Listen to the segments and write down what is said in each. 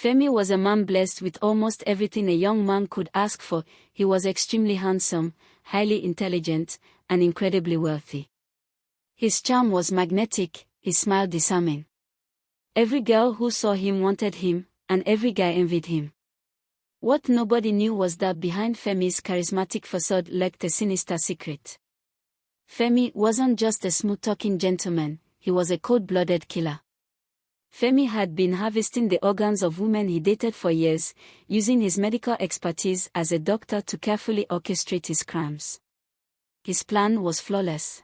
Femi was a man blessed with almost everything a young man could ask for. He was extremely handsome, highly intelligent, and incredibly wealthy. His charm was magnetic, his smile disarming. Every girl who saw him wanted him, and every guy envied him. What nobody knew was that behind Femi's charismatic facade lurked a sinister secret. Femi wasn't just a smooth-talking gentleman, he was a cold-blooded killer. Femi had been harvesting the organs of women he dated for years, using his medical expertise as a doctor to carefully orchestrate his crimes. His plan was flawless.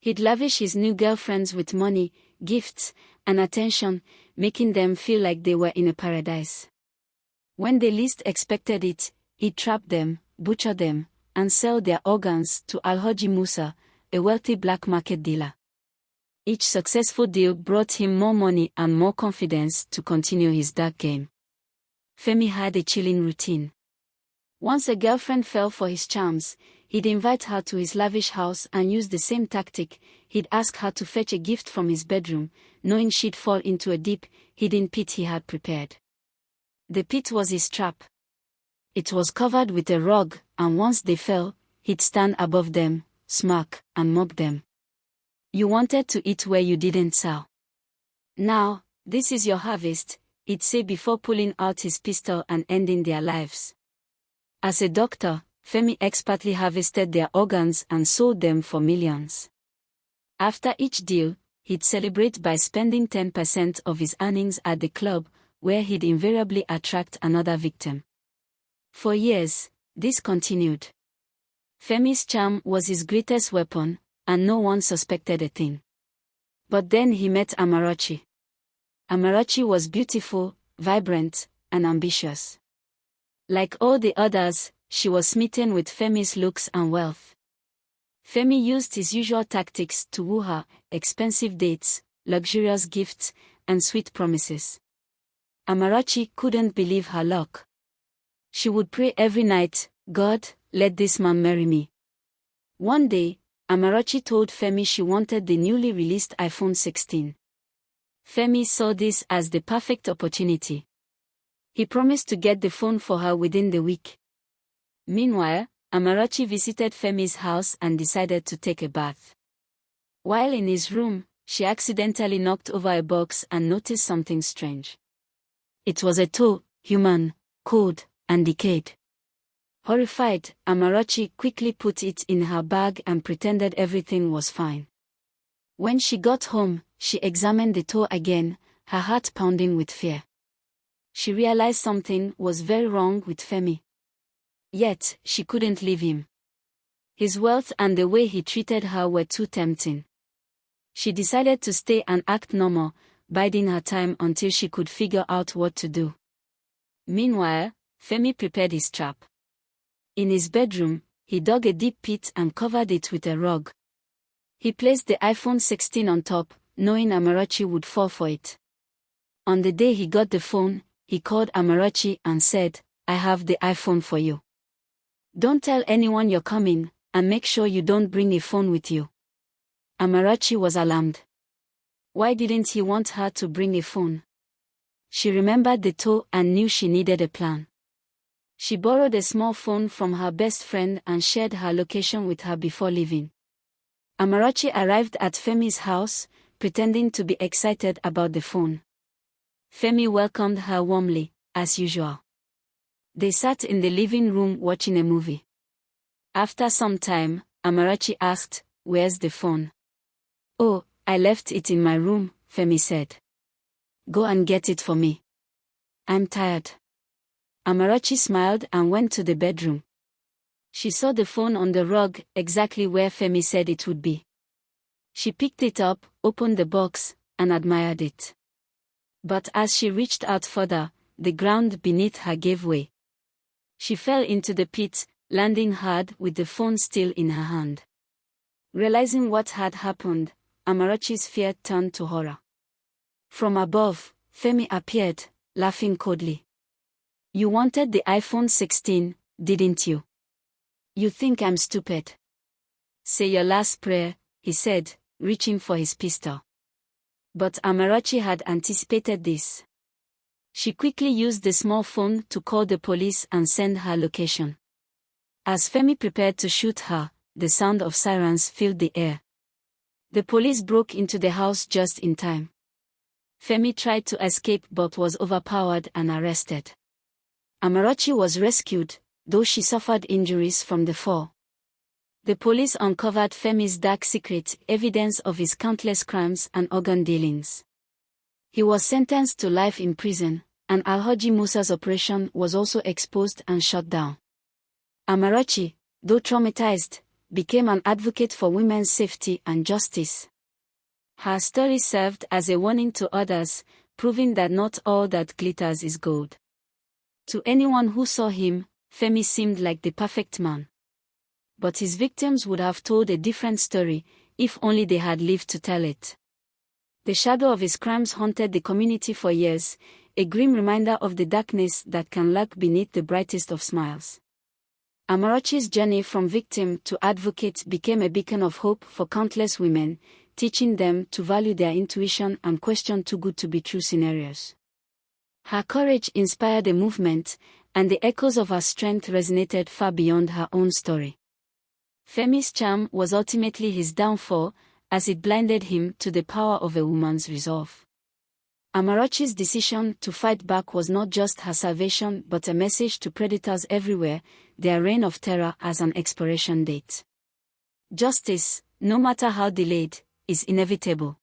He'd lavish his new girlfriends with money, gifts, and attention, making them feel like they were in a paradise. When they least expected it, he'd trap them, butcher them, and sell their organs to Alhaji Musa, a wealthy black market dealer. Each successful deal brought him more money and more confidence to continue his dark game. Femi had a chilling routine. Once a girlfriend fell for his charms, he'd invite her to his lavish house and use the same tactic. He'd ask her to fetch a gift from his bedroom, knowing she'd fall into a deep, hidden pit he had prepared. The pit was his trap. It was covered with a rug, and once they fell, he'd stand above them, smirk, and mock them. You wanted to eat where you didn't sow. Now, this is your harvest, he'd say before pulling out his pistol and ending their lives. As a doctor, Femi expertly harvested their organs and sold them for millions. After each deal, he'd celebrate by spending 10% of his earnings at the club, where he'd invariably attract another victim. For years, this continued. Femi's charm was his greatest weapon, and no one suspected a thing. But then he met Amarachi. Amarachi was beautiful, vibrant, and ambitious. Like all the others, she was smitten with Femi's looks and wealth. Femi used his usual tactics to woo her: expensive dates, luxurious gifts, and sweet promises. Amarachi couldn't believe her luck. She would pray every night, "God, let this man marry me." One day, Amarachi told Femi she wanted the newly released iPhone 16. Femi saw this as the perfect opportunity. He promised to get the phone for her within the week. Meanwhile, Amarachi visited Femi's house and decided to take a bath. While in his room, she accidentally knocked over a box and noticed something strange. It was a toe, human, cold, and decayed. Horrified, Amarachi quickly put it in her bag and pretended everything was fine. When she got home, she examined the toe again, her heart pounding with fear. She realized something was very wrong with Femi. Yet, she couldn't leave him. His wealth and the way he treated her were too tempting. She decided to stay and act normal, biding her time until she could figure out what to do. Meanwhile, Femi prepared his trap. In his bedroom, he dug a deep pit and covered it with a rug. He placed the iPhone 16 on top, knowing Amarachi would fall for it. On the day he got the phone, he called Amarachi and said, "I have the iPhone for you. Don't tell anyone you're coming, and make sure you don't bring a phone with you." Amarachi was alarmed. Why didn't he want her to bring a phone? She remembered the toe and knew she needed a plan. She borrowed a small phone from her best friend and shared her location with her before leaving. Amarachi arrived at Femi's house, pretending to be excited about the phone. Femi welcomed her warmly, as usual. They sat in the living room watching a movie. After some time, Amarachi asked, "Where's the phone?" "Oh, I left it in my room," Femi said. "Go and get it for me. I'm tired." Amarachi smiled and went to the bedroom. She saw the phone on the rug, exactly where Femi said it would be. She picked it up, opened the box, and admired it. But as she reached out further, the ground beneath her gave way. She fell into the pit, landing hard with the phone still in her hand. Realizing what had happened, Amarachi's fear turned to horror. From above, Femi appeared, laughing coldly. "You wanted the iPhone 16, didn't you? You think I'm stupid? Say your last prayer," he said, reaching for his pistol. But Amarachi had anticipated this. She quickly used the small phone to call the police and send her location. As Femi prepared to shoot her, the sound of sirens filled the air. The police broke into the house just in time. Femi tried to escape but was overpowered and arrested. Amarachi was rescued, though she suffered injuries from the fall. The police uncovered Femi's dark secret, evidence of his countless crimes and organ dealings. He was sentenced to life in prison, and Alhaji Musa's operation was also exposed and shut down. Amarachi, though traumatized, became an advocate for women's safety and justice. Her story served as a warning to others, proving that not all that glitters is gold. To anyone who saw him, Femi seemed like the perfect man. But his victims would have told a different story, if only they had lived to tell it. The shadow of his crimes haunted the community for years, a grim reminder of the darkness that can lurk beneath the brightest of smiles. Amarachi's journey from victim to advocate became a beacon of hope for countless women, teaching them to value their intuition and question too good to be true scenarios. Her courage inspired a movement, and the echoes of her strength resonated far beyond her own story. Femi's charm was ultimately his downfall, as it blinded him to the power of a woman's resolve. Amarachi's decision to fight back was not just her salvation but a message to predators everywhere, their reign of terror as an expiration date. Justice, no matter how delayed, is inevitable.